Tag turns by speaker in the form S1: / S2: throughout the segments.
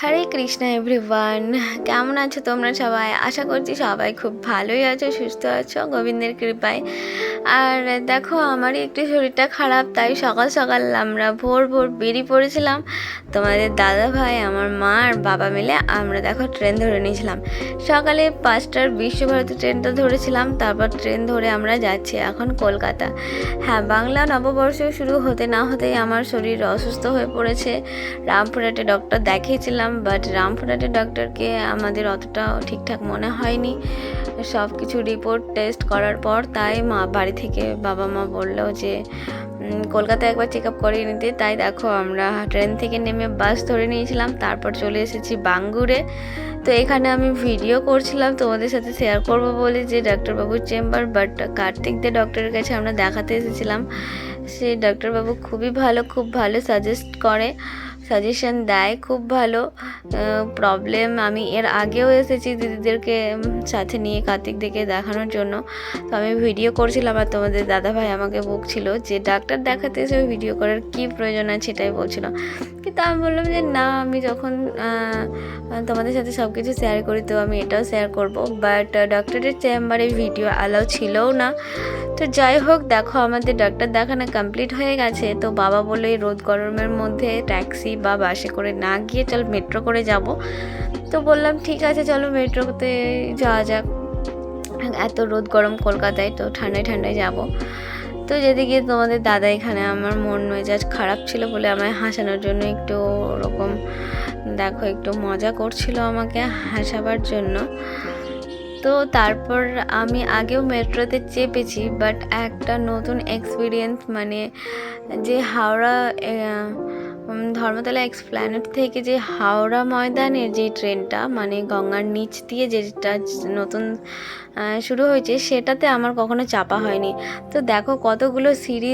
S1: হরে Krishna everyone, কেমন আছো তোমরা সবাই? আশা করছি সবাই খুব ভালোই আছো, সুস্থ আছো গোবিন্দের কৃপায়। আর দেখো, আমারই একটু শরীরটা খারাপ, তাই সকাল সকাল আমরা ভোর ভোর বেরিয়ে পড়েছিলাম। তোমাদের দাদা ভাই, আমার মা আর বাবা মিলে আমরা দেখো ট্রেন ধরে নিয়েছিলাম। সকালে 5টার বিশ্বভারতী ট্রেনটা ধরেছিলাম, তারপর ট্রেন ধরে আমরা যাচ্ছি এখন কলকাতা। হ্যাঁ, বাংলা নববর্ষ শুরু হতে না হতেই আমার শরীর অসুস্থ হয়ে পড়েছে। রামপুরহাটে ডক্টর দেখিয়েছিলাম, বাট রামপুরহাটের ডক্টরকে আমাদের অতটাও ঠিকঠাক মনে হয়নি। সব কিছু রিপোর্ট টেস্ট করার পর তাই বাড়ি থেকে বাবা মা বললো যে কলকাতায় একবার চেক আপ করিয়ে নিতে। তাই দেখো, আমরা ট্রেন থেকে নেমে বাস ধরে নিয়েছিলাম, তারপর চলে এসেছি বাঙ্গুরে। তো এখানে আমি ভিডিও করছিলাম তোমাদের সাথে শেয়ার করব বলে, যে ডাক্তারবাবুর চেম্বার, বাট কার্তিক দে ডক্টরের কাছে আমরা দেখাতে এসেছিলাম। সেই ডাক্তারবাবু খুবই ভালো, খুব ভালো সাজেশন দেয়, খুব ভালো। প্রবলেম আমি এর আগেও এসেছি দিদিদেরকে সাথে নিয়ে কার্তিক দিকে দেখানোর জন্য। তো আমি ভিডিও করছিলাম আর তোমাদের দাদাভাই আমাকে বকছিল যে ডাক্তার দেখাতে এসে ভিডিও করার কী প্রয়োজন আছে, এটাই বলছিল। কিন্তু আমি বললাম যে না, আমি যখন তোমাদের সাথে সব কিছু শেয়ার করি তো আমি এটাও শেয়ার করব, বাট ডক্টরের চেম্বারে ভিডিও অ্যালাউ ছিলও না। তো যাই হোক, দেখো আমাদের ডাক্তার দেখানো কমপ্লিট হয়ে গেছে। তো বাবা বললো এই রোদ গরমের মধ্যে ট্যাক্সি বা বাসে করে না গিয়ে চল মেট্রো করে যাব। তো বললাম ঠিক আছে, চলো মেট্রোতে যাওয়া যাক। এত রোদ গরম কলকাতায়, তো ঠান্ডায় ঠান্ডায় যাব। তো যেতে গিয়ে তোমাদের দাদা এখানে আমার মন মেজাজ খারাপ ছিল বলে আমায় হাসানোর জন্য একটু ওরকম দেখো একটু মজা করছিল আমাকে হাসাবার জন্য। তো তারপর আমি আগেও মেট্রোতে চেপেছি, বাট একটা নতুন এক্সপিরিয়েন্স, মানে যে হাওড়া ধর্মতলা এক্সপ্ল্যানেড থেকে যে হাওড়া ময়দানের যে ট্রেনটা, মানে গঙ্গার নিচ দিয়ে যেটা নতুন শুরু হয়েছে, সেটাতে আমার কখনো চাপা হয়নি। তো দেখো কতগুলো সিঁড়ি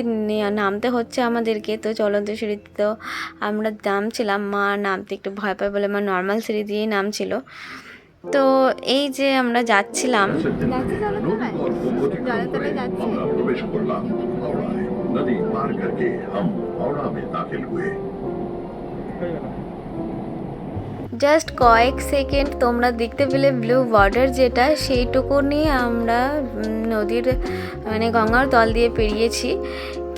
S1: নামতে হচ্ছে আমাদেরকে। তো চলন্ত সিঁড়িতে তো আমরা নামছিলাম, মা নামতে একটু ভয় পায় বলে মা নর্মাল সিঁড়ি দিয়েই নামছিল। তো এই যে আমরা যাচ্ছিলাম, জাস্ট কয়েক সেকেন্ড তোমরা দেখতে পেলে ব্লু বর্ডার যেটা, সেইটুকু নিয়ে আমরা নদীর মানে গঙ্গার তল দিয়ে পেরিয়েছি।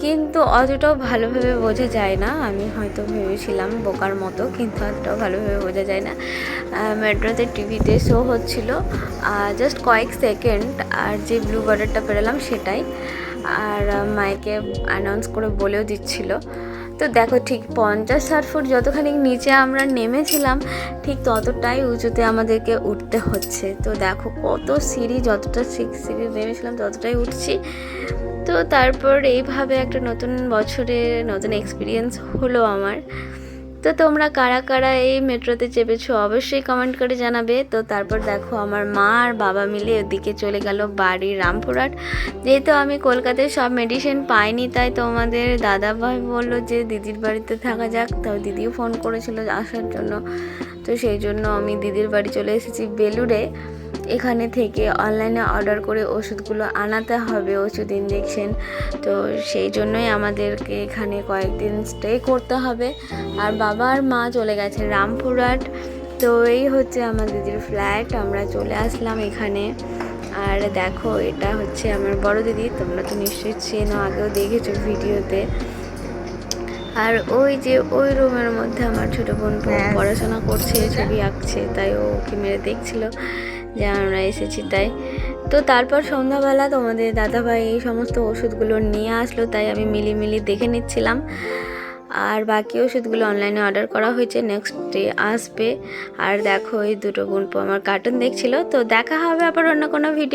S1: কিন্তু অতটাও ভালোভাবে বোঝা যায় না, আমি হয়তো ভেবেছিলাম বোকার মতো, কিন্তু অতটাও ভালোভাবে বোঝা যায় না। মেট্রোতে টিভিতে শো হচ্ছিল জাস্ট কয়েক সেকেন্ড, আর যে ব্লু বর্ডারটা পেরোলাম সেটাই, আর মাইকে অ্যানাউন্স করে বলেও দিচ্ছিল। তো দেখো, ঠিক 50-60 ফুট যতখানি নিচে আমরা নেমেছিলাম, ঠিক ততটাই উঁচুতে আমাদেরকে উঠতে হচ্ছে। তো দেখো কত সিঁড়ি, যতটা সিঁড়ি নেমেছিলাম ততটাই উঠছি। তো তারপর এইভাবে একটা নতুন বছরে নতুন এক্সপিরিয়েন্স হলো আমার। তো তোমরা কারা কারা এই মেট্রোতে চেপেছো অবশ্যই কমেন্ট করে জানাবে। তো তারপর দেখো আমার মা আর বাবা মিলে ওদিকে চলে গেল বাড়ি রামপুরহাট। যেহেতু আমি কলকাতায় সব মেডিসিন পাইনি, তাই তোমাদের দাদাভাই বললো যে দিদির বাড়িতে থাকা যাক। তাও দিদিও ফোন করেছিল আসার জন্য, তো সেই জন্য আমি দিদির বাড়ি চলে এসেছি বেলুড়ে। এখানে থেকে অনলাইনে অর্ডার করে ওষুধগুলো আনাতে হবে, ওষুধ ইঞ্জেকশন। তো সেই জন্যই আমাদেরকে এখানে কয়েকদিন স্টে করতে হবে। আর বাবা আর মা চলে গেছে রামপুরহাট। তো এই হচ্ছে আমার দিদির ফ্ল্যাট, আমরা চলে আসলাম এখানে। আর দেখো, এটা হচ্ছে আমার বড় দিদি, তোমরা তো নিশ্চয়ই চেনো, আগেও দেখেছো ভিডিওতে। আর ওই যে ওই রুমের মধ্যে আমার ছোটো বোন পড়াশোনা করছে, ছবি আঁকছে, তাই ও ওকে মেরে দেখছিল যে আমরা এসেছি তাই। তো তারপর সন্ধ্যাবেলা তোমাদের দাদাভাই এই সমস্ত ওষুধগুলো নিয়ে আসলো, তাই আমি মিলি দেখে নিচ্ছিলাম। আর বাকি ওষুধগুলো অনলাইনে অর্ডার করা হয়েছে, নেক্সট ডে আসবে। আর দেখো এই দুটো বোন আমার কার্টুন দেখছিল। তো দেখা হবে আবার অন্য কোনো ভিডিও।